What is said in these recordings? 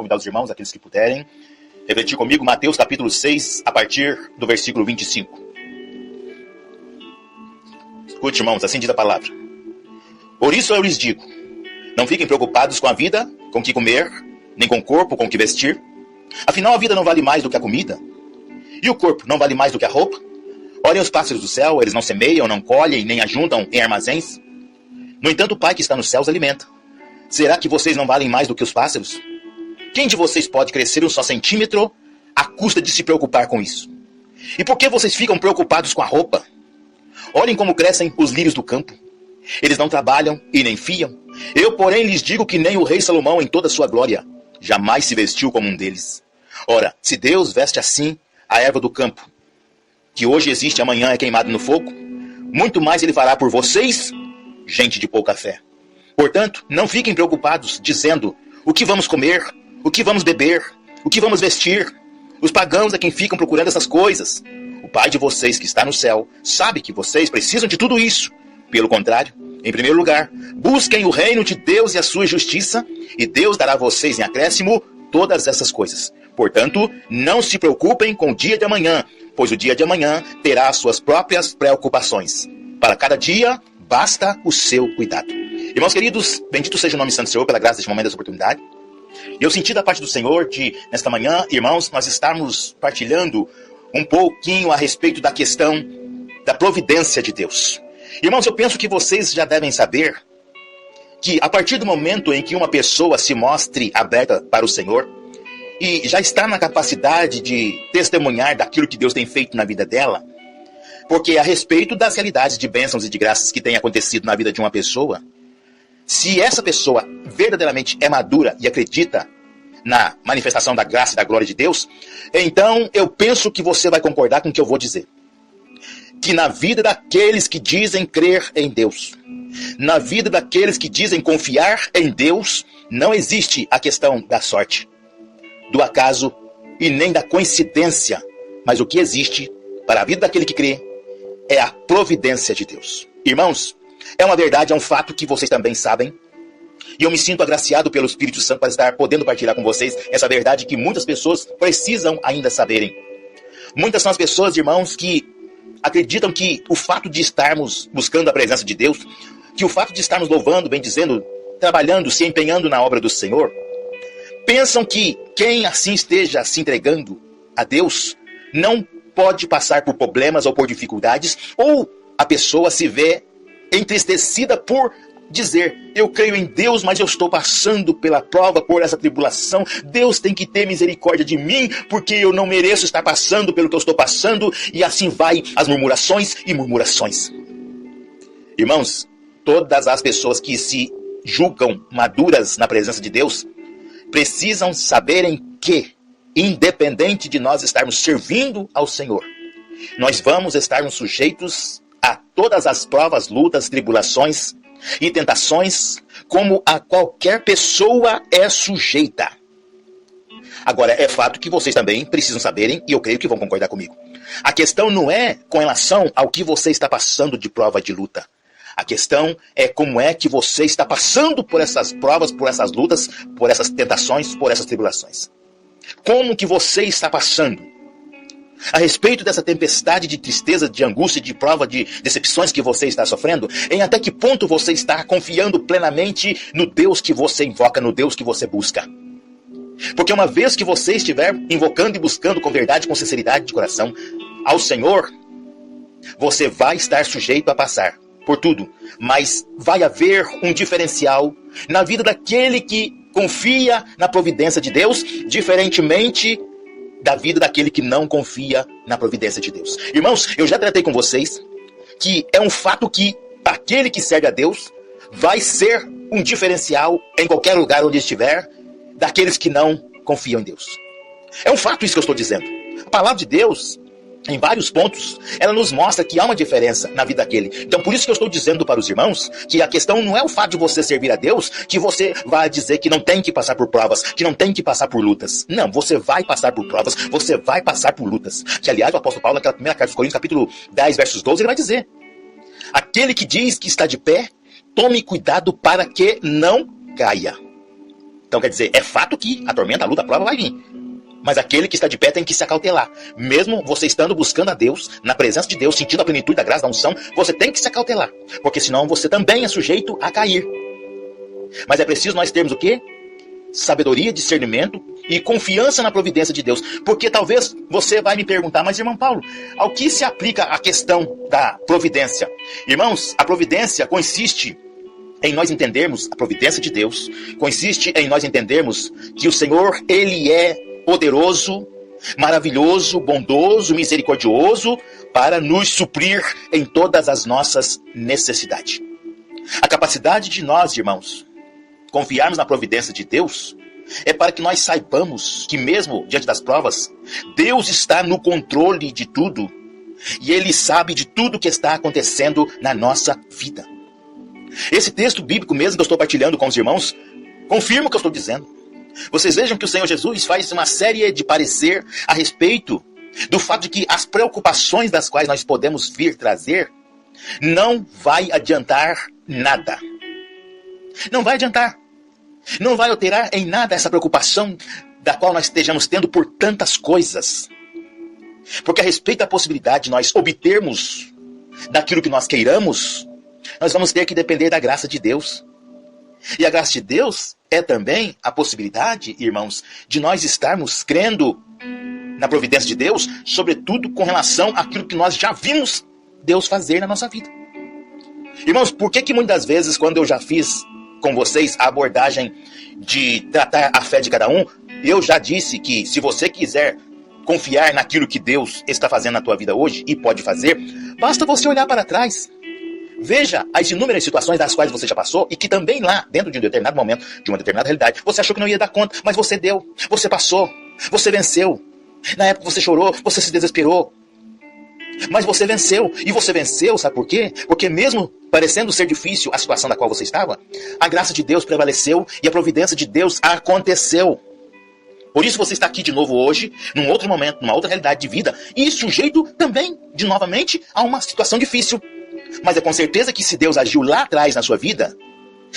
convidar os irmãos, aqueles que puderem, refletir comigo Mateus capítulo 6, a partir do versículo 25. Escute, irmãos, assim diz a palavra. Por isso eu lhes digo, não fiquem preocupados com a vida, com o que comer, nem com o corpo, com o que vestir. Afinal, a vida não vale mais do que a comida, e o corpo não vale mais do que a roupa. Olhem os pássaros do céu, eles não semeiam, não colhem, nem ajuntam em armazéns. No entanto, o Pai que está nos céus alimenta. Será que vocês não valem mais do que os pássaros? Quem de vocês pode crescer um só centímetro à custa de se preocupar com isso? E por que vocês ficam preocupados com a roupa? Olhem como crescem os lírios do campo. Eles não trabalham e nem fiam. Eu, porém, lhes digo que nem o rei Salomão, em toda a sua glória, jamais se vestiu como um deles. Ora, se Deus veste assim a erva do campo, que hoje existe e amanhã é queimado no fogo, muito mais ele fará por vocês, gente de pouca fé. Portanto, não fiquem preocupados, dizendo, o que vamos comer, o que vamos beber, o que vamos vestir. Os pagãos é quem ficam procurando essas coisas. O Pai de vocês que está no céu sabe que vocês precisam de tudo isso. Pelo contrário, em primeiro lugar, busquem o reino de Deus e a sua justiça, e Deus dará a vocês em acréscimo todas essas coisas. Portanto, não se preocupem com o dia de amanhã, pois o dia de amanhã terá as suas próprias preocupações. Para cada dia, basta o seu cuidado. Irmãos queridos, bendito seja o nome santo do Senhor pela graça deste momento, dessa oportunidade. Eu senti da parte do Senhor de, nesta manhã, irmãos, nós estarmos partilhando um pouquinho a respeito da questão da providência de Deus. Irmãos, eu penso que vocês já devem saber que a partir do momento em que uma pessoa se mostre aberta para o Senhor e já está na capacidade de testemunhar daquilo que Deus tem feito na vida dela, porque a respeito das realidades de bênçãos e de graças que têm acontecido na vida de uma pessoa, se essa pessoa verdadeiramente é madura e acredita na manifestação da graça e da glória de Deus, então eu penso que você vai concordar com o que eu vou dizer. Que na vida daqueles que dizem crer em Deus, na vida daqueles que dizem confiar em Deus, não existe a questão da sorte, do acaso e nem da coincidência, mas o que existe para a vida daquele que crê é a providência de Deus. Irmãos, é uma verdade, é um fato que vocês também sabem, e eu me sinto agraciado pelo Espírito Santo para estar podendo partilhar com vocês essa verdade que muitas pessoas precisam ainda saberem. Muitas são as pessoas, irmãos, que acreditam que o fato de estarmos buscando a presença de Deus, que o fato de estarmos louvando, bem dizendo, trabalhando, se empenhando na obra do Senhor, pensam que quem assim esteja se entregando a Deus não pode passar por problemas ou por dificuldades, ou a pessoa se vê entristecida por dizer, eu creio em Deus, mas eu estou passando pela prova, por essa tribulação. Deus tem que ter misericórdia de mim, porque eu não mereço estar passando pelo que eu estou passando. E assim vai as murmurações e murmurações. Irmãos, todas as pessoas que se julgam maduras na presença de Deus precisam saberem que, independente de nós estarmos servindo ao Senhor, nós vamos estarmos sujeitos a todas as provas, lutas, tribulações e tentações, como a qualquer pessoa é sujeita. Agora, é fato que vocês também precisam saberem, e eu creio que vão concordar comigo. A questão não é com relação ao que você está passando de prova de luta. A questão é como é que você está passando por essas provas, por essas lutas, por essas tentações, por essas tribulações. Como que você está passando? A respeito dessa tempestade de tristeza, de angústia, de prova, de decepções que você está sofrendo, em até que ponto você está confiando plenamente no Deus que você invoca, no Deus que você busca. Porque uma vez que você estiver invocando e buscando com verdade, com sinceridade de coração ao Senhor, você vai estar sujeito a passar por tudo, mas vai haver um diferencial na vida daquele que confia na providência de Deus, diferentemente da vida daquele que não confia na providência de Deus. Irmãos, eu já tratei com vocês que é um fato que aquele que serve a Deus vai ser um diferencial em qualquer lugar onde estiver daqueles que não confiam em Deus. É um fato isso que eu estou dizendo. A palavra de Deus, em vários pontos, ela nos mostra que há uma diferença na vida daquele. Então, por isso que eu estou dizendo para os irmãos que a questão não é o fato de você servir a Deus, que você vai dizer que não tem que passar por provas, que não tem que passar por lutas. Não, você vai passar por provas, você vai passar por lutas. Que, aliás, o apóstolo Paulo, naquela primeira carta de Coríntios, capítulo 10, versos 12, ele vai dizer: aquele que diz que está de pé, tome cuidado para que não caia. Então quer dizer, é fato que a tormenta, a luta, a prova vai vir. Mas aquele que está de pé tem que se acautelar. Mesmo você estando buscando a Deus, na presença de Deus, sentindo a plenitude da graça, da unção, você tem que se acautelar. Porque senão você também é sujeito a cair. Mas é preciso nós termos o quê? Sabedoria, discernimento e confiança na providência de Deus. Porque talvez você vai me perguntar, mas irmão Paulo, ao que se aplica a questão da providência? Irmãos, a providência consiste em nós entendermos a providência de Deus, consiste em nós entendermos que o Senhor, Ele é poderoso, maravilhoso, bondoso, misericordioso, para nos suprir em todas as nossas necessidades. A capacidade de nós, irmãos, confiarmos na providência de Deus, é para que nós saibamos que mesmo diante das provas, Deus está no controle de tudo, e Ele sabe de tudo que está acontecendo na nossa vida. Esse texto bíblico mesmo que eu estou partilhando com os irmãos, confirma o que eu estou dizendo. Vocês vejam que o Senhor Jesus faz uma série de parecer a respeito do fato de que as preocupações das quais nós podemos vir trazer não vai adiantar nada. Não vai adiantar. Não vai alterar em nada essa preocupação da qual nós estejamos tendo por tantas coisas. Porque a respeito da possibilidade de nós obtermos daquilo que nós queiramos, nós vamos ter que depender da graça de Deus. E a graça de Deus é também a possibilidade, irmãos, de nós estarmos crendo na providência de Deus, sobretudo com relação àquilo que nós já vimos Deus fazer na nossa vida. Irmãos, por que muitas vezes, quando eu já fiz com vocês a abordagem de tratar a fé de cada um, eu já disse que se você quiser confiar naquilo que Deus está fazendo na tua vida hoje, e pode fazer, basta você olhar para trás. Veja as inúmeras situações das quais você já passou e que também lá, dentro de um determinado momento, de uma determinada realidade, você achou que não ia dar conta, mas você deu, você passou, você venceu. Na época você chorou, você se desesperou, mas você venceu. E você venceu, sabe por quê? Porque mesmo parecendo ser difícil a situação da qual você estava, a graça de Deus prevaleceu e a providência de Deus aconteceu. Por isso você está aqui de novo hoje, num outro momento, numa outra realidade de vida, e sujeito também, de novamente, a uma situação difícil. Mas é com certeza que se Deus agiu lá atrás na sua vida,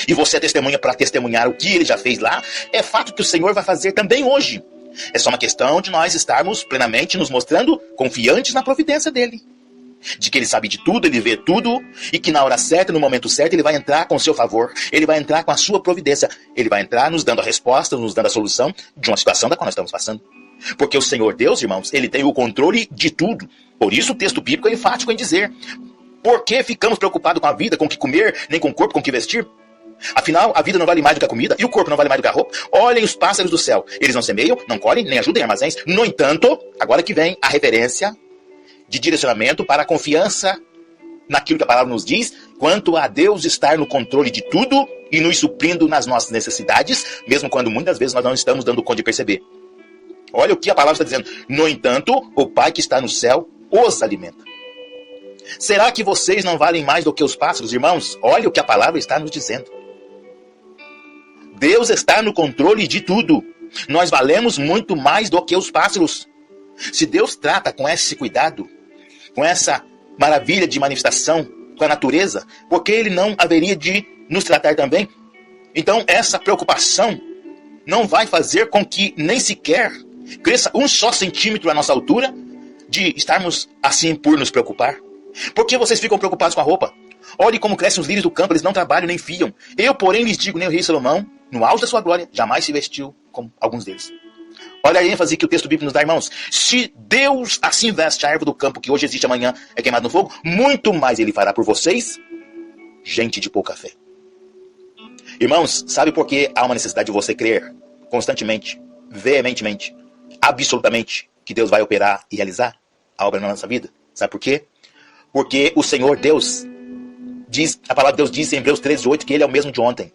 e você é testemunha para testemunhar o que Ele já fez lá, é fato que o Senhor vai fazer também hoje. É só uma questão de nós estarmos plenamente nos mostrando confiantes na providência dEle. De que Ele sabe de tudo, Ele vê tudo, e que na hora certa, no momento certo, Ele vai entrar com o seu favor, Ele vai entrar com a sua providência, Ele vai entrar nos dando a resposta, nos dando a solução de uma situação da qual nós estamos passando. Porque o Senhor Deus, irmãos, Ele tem o controle de tudo. Por isso o texto bíblico é enfático em dizer: por que ficamos preocupados com a vida, com o que comer, nem com o corpo, com o que vestir? Afinal, a vida não vale mais do que a comida, e o corpo não vale mais do que a roupa. Olhem os pássaros do céu. Eles não semeiam, não colhem, nem ajudam em armazéns. No entanto, agora que vem a referência de direcionamento para a confiança naquilo que a palavra nos diz, quanto a Deus estar no controle de tudo e nos suprindo nas nossas necessidades, mesmo quando muitas vezes nós não estamos dando conta de perceber. Olha o que a palavra está dizendo. No entanto, o Pai que está no céu os alimenta. Será que vocês não valem mais do que os pássaros, irmãos? Olha o que a palavra está nos dizendo. Deus está no controle de tudo. Nós valemos muito mais do que os pássaros. Se Deus trata com esse cuidado, com essa maravilha de manifestação com a natureza, por que Ele não haveria de nos tratar também? Então essa preocupação não vai fazer com que nem sequer cresça um só centímetro à nossa altura de estarmos assim por nos preocupar. Por que vocês ficam preocupados com a roupa? Olhe como crescem os lírios do campo, eles não trabalham nem fiam. Eu, porém, lhes digo, nem o rei Salomão, no auge da sua glória, jamais se vestiu como alguns deles. Olha a ênfase que o texto bíblico nos dá, irmãos. Se Deus assim veste a árvore do campo, que hoje existe, amanhã é queimado no fogo, muito mais Ele fará por vocês, gente de pouca fé. Irmãos, sabe por que há uma necessidade de você crer constantemente, veementemente, absolutamente, que Deus vai operar e realizar a obra na nossa vida? Sabe por quê? Porque o Senhor Deus diz, a palavra de Deus diz em Hebreus 13:8 que Ele é o mesmo de ontem.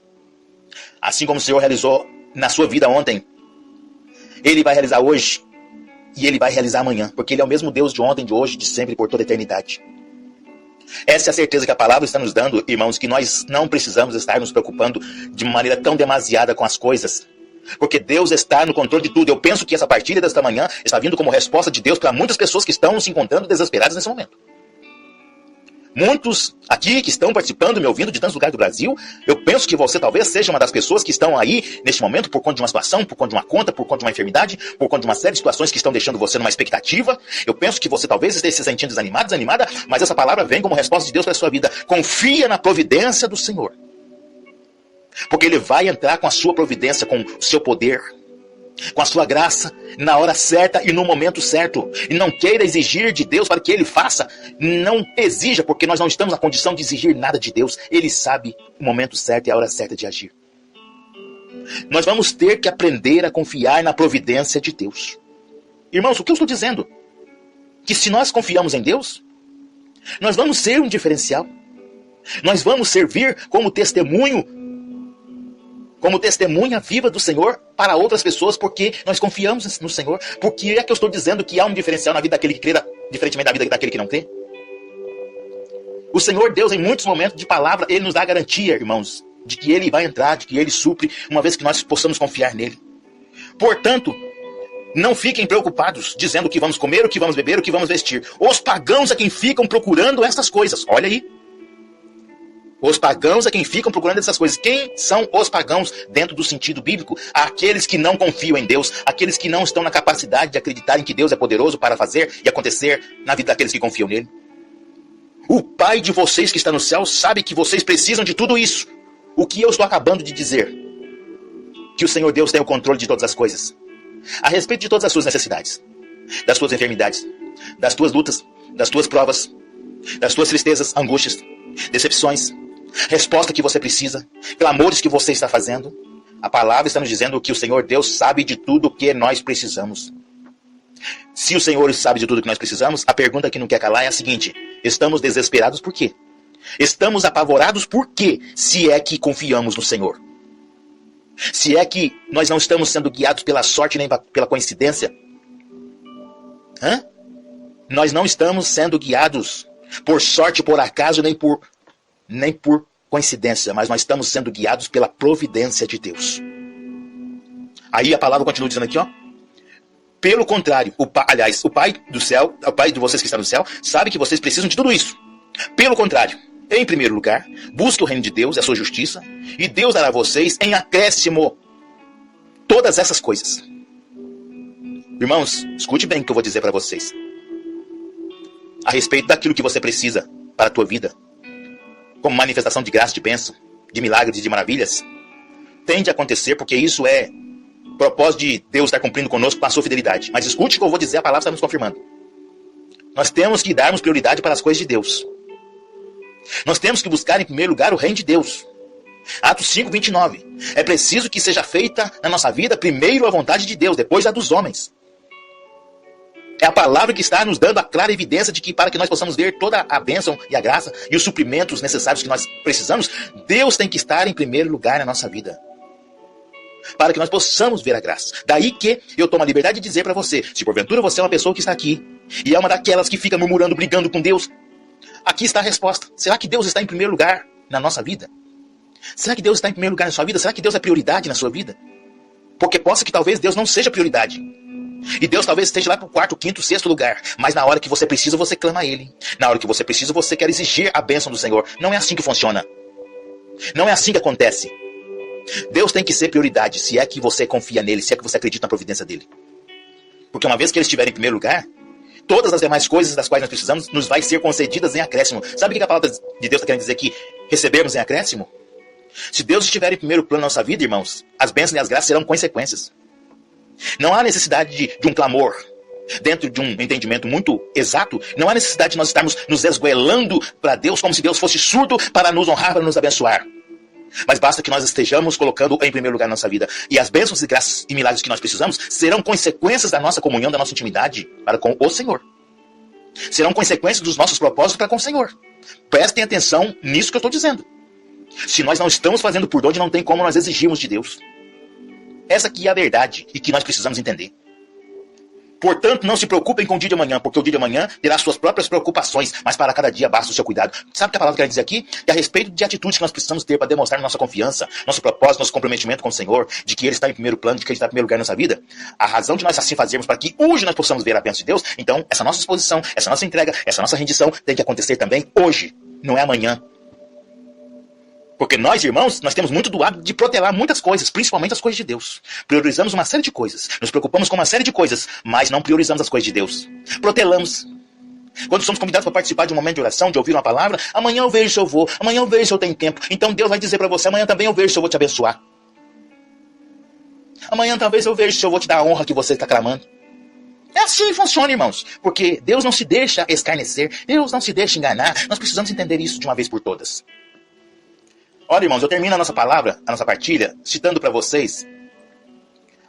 Assim como o Senhor realizou na sua vida ontem, Ele vai realizar hoje e Ele vai realizar amanhã, porque Ele é o mesmo Deus de ontem, de hoje, de sempre, por toda a eternidade. Essa é a certeza que a palavra está nos dando, irmãos, que nós não precisamos estar nos preocupando de maneira tão demasiada com as coisas, porque Deus está no controle de tudo. Eu penso que essa partilha desta manhã está vindo como resposta de Deus para muitas pessoas que estão se encontrando desesperadas nesse momento. Muitos aqui que estão participando, me ouvindo de tantos lugares do Brasil, eu penso que você talvez seja uma das pessoas que estão aí neste momento por conta de uma situação, por conta de uma conta, por conta de uma enfermidade, por conta de uma série de situações que estão deixando você numa expectativa. Eu penso que você talvez esteja se sentindo desanimado, desanimada, mas essa palavra vem como resposta de Deus para a sua vida. Confia na providência do Senhor. Porque Ele vai entrar com a sua providência, com o seu poder, com a sua graça, na hora certa e no momento certo. E não queira exigir de Deus para que Ele faça. Não exija, porque nós não estamos na condição de exigir nada de Deus. Ele sabe o momento certo e a hora certa de agir. Nós vamos ter que aprender a confiar na providência de Deus. Irmãos, o que eu estou dizendo? Que se nós confiamos em Deus, nós vamos ser um diferencial. Nós vamos servir como testemunho, como testemunha viva do Senhor para outras pessoas, porque nós confiamos no Senhor. Porque é que eu estou dizendo que há um diferencial na vida daquele que crê, diferentemente da vida daquele que não crê? O Senhor Deus, em muitos momentos de palavra, Ele nos dá a garantia, irmãos, de que Ele vai entrar, de que Ele supre, uma vez que nós possamos confiar nele. Portanto, não fiquem preocupados, dizendo o que vamos comer, o que vamos beber, o que vamos vestir. Os pagãos é quem ficam procurando essas coisas. Olha aí. Os pagãos é quem ficam procurando essas coisas. Quem são os pagãos dentro do sentido bíblico? Aqueles que não confiam em Deus, aqueles que não estão na capacidade de acreditar em que Deus é poderoso para fazer e acontecer na vida daqueles que confiam nele. O Pai de vocês que está no céu sabe que vocês precisam de tudo isso. O que eu estou acabando de dizer? Que o Senhor Deus tem o controle de todas as coisas. A respeito de todas as suas necessidades, das suas enfermidades, das tuas lutas, das tuas provas, das tuas tristezas, angústias, decepções, resposta que você precisa, clamores que você está fazendo. A palavra está nos dizendo que o Senhor Deus sabe de tudo o que nós precisamos. Se o Senhor sabe de tudo o que nós precisamos, a pergunta que não quer calar é a seguinte: estamos desesperados por quê? Estamos apavorados por quê? Se é que confiamos no Senhor. Se é que nós não estamos sendo guiados pela sorte nem pela coincidência. Nós não estamos sendo guiados por sorte, por acaso, nem por coincidência, mas nós estamos sendo guiados pela providência de Deus. Aí a palavra continua dizendo aqui, ó. Pelo contrário, o Pai do céu, o Pai de vocês que está no céu, sabe que vocês precisam de tudo isso. Pelo contrário, em primeiro lugar, busque o reino de Deus e a sua justiça, e Deus dará a vocês em acréscimo todas essas coisas. Irmãos, escute bem o que eu vou dizer para vocês. A respeito daquilo que você precisa para a tua vida, como manifestação de graça, de bênção, de milagres e de maravilhas, tende a acontecer porque isso é propósito de Deus estar cumprindo conosco com a sua fidelidade. Mas escute o que eu vou dizer, a palavra está nos confirmando. Nós temos que darmos prioridade para as coisas de Deus. Nós temos que buscar em primeiro lugar o reino de Deus. Atos 5, 29. É preciso que seja feita na nossa vida primeiro a vontade de Deus, depois a dos homens. É a palavra que está nos dando a clara evidência de que para que nós possamos ver toda a bênção e a graça e os suprimentos necessários que nós precisamos, Deus tem que estar em primeiro lugar na nossa vida. Para que nós possamos ver a graça. Daí que eu tomo a liberdade de dizer para você, se porventura você é uma pessoa que está aqui e é uma daquelas que fica murmurando, brigando com Deus, aqui está a resposta. Será que Deus está em primeiro lugar na nossa vida? Será que Deus está em primeiro lugar na sua vida? Será que Deus é prioridade na sua vida? Porque possa que talvez Deus não seja prioridade. E Deus talvez esteja lá para o quarto, quinto, sexto lugar. Mas na hora que você precisa, você clama a Ele. Na hora que você precisa, você quer exigir a bênção do Senhor. Não é assim que funciona. Não é assim que acontece. Deus tem que ser prioridade, se é que você confia nele, se é que você acredita na providência dele. Porque uma vez que ele estiver em primeiro lugar, todas as demais coisas das quais nós precisamos nos vai ser concedidas em acréscimo. Sabe o que a palavra de Deus está querendo dizer aqui? Recebermos em acréscimo? Se Deus estiver em primeiro plano na nossa vida, irmãos, as bênçãos e as graças serão consequências. Não há necessidade de um clamor dentro de um entendimento muito exato. Não há necessidade de nós estarmos nos esgoelando para Deus como se Deus fosse surdo para nos honrar, para nos abençoar. Mas basta que nós estejamos colocando em primeiro lugar na nossa vida. E as bênçãos e graças e milagres que nós precisamos serão consequências da nossa comunhão, da nossa intimidade para com o Senhor. Serão consequências dos nossos propósitos para com o Senhor. Prestem atenção nisso que eu estou dizendo. Se nós não estamos fazendo por onde, não tem como nós exigirmos de Deus. Essa aqui é a verdade e que nós precisamos entender. Portanto, não se preocupem com o dia de amanhã, porque o dia de amanhã terá suas próprias preocupações, mas para cada dia basta o seu cuidado. Sabe o que a palavra quer dizer aqui? É a respeito de atitudes que nós precisamos ter para demonstrar nossa confiança, nosso propósito, nosso comprometimento com o Senhor, de que Ele está em primeiro plano, de que Ele está em primeiro lugar na nossa vida. A razão de nós assim fazermos para que hoje nós possamos ver a bênção de Deus, então essa nossa exposição, essa nossa entrega, essa nossa rendição tem que acontecer também hoje. não é amanhã. Porque nós, irmãos, nós temos muito do hábito de protelar muitas coisas, principalmente as coisas de Deus. Priorizamos uma série de coisas, nos preocupamos com uma série de coisas, mas não priorizamos as coisas de Deus. Protelamos. Quando somos convidados para participar de um momento de oração, de ouvir uma palavra, amanhã eu vejo se eu vou, amanhã eu vejo se eu tenho tempo. Então Deus vai dizer para você, amanhã também eu vejo se eu vou te abençoar. Amanhã talvez eu vejo se eu vou te dar a honra que você está clamando. É assim que funciona, irmãos. Porque Deus não se deixa escarnecer, Deus não se deixa enganar. Nós precisamos entender isso de uma vez por todas. Olha, irmãos, eu termino a nossa palavra, a nossa partilha, citando para vocês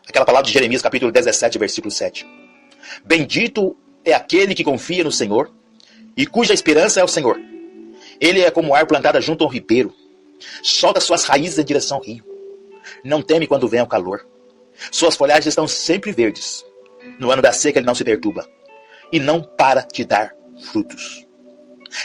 aquela palavra de Jeremias, capítulo 17, versículo 7. Bendito é aquele que confia no Senhor e cuja esperança é o Senhor. Ele é como árvore plantada junto ao ribeiro. Solta suas raízes em direção ao rio. Não teme quando vem o calor. Suas folhagens estão sempre verdes. No ano da seca ele não se perturba. E não para de dar frutos.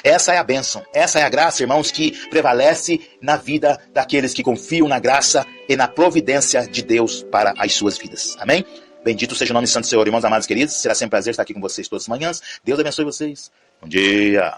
Essa é a bênção, essa é a graça, irmãos, que prevalece na vida daqueles que confiam na graça e na providência de Deus para as suas vidas. Amém? Bendito seja o nome santo do Senhor, irmãos amados queridos. Será sempre um prazer estar aqui com vocês todas as manhãs. Deus abençoe vocês. Bom dia.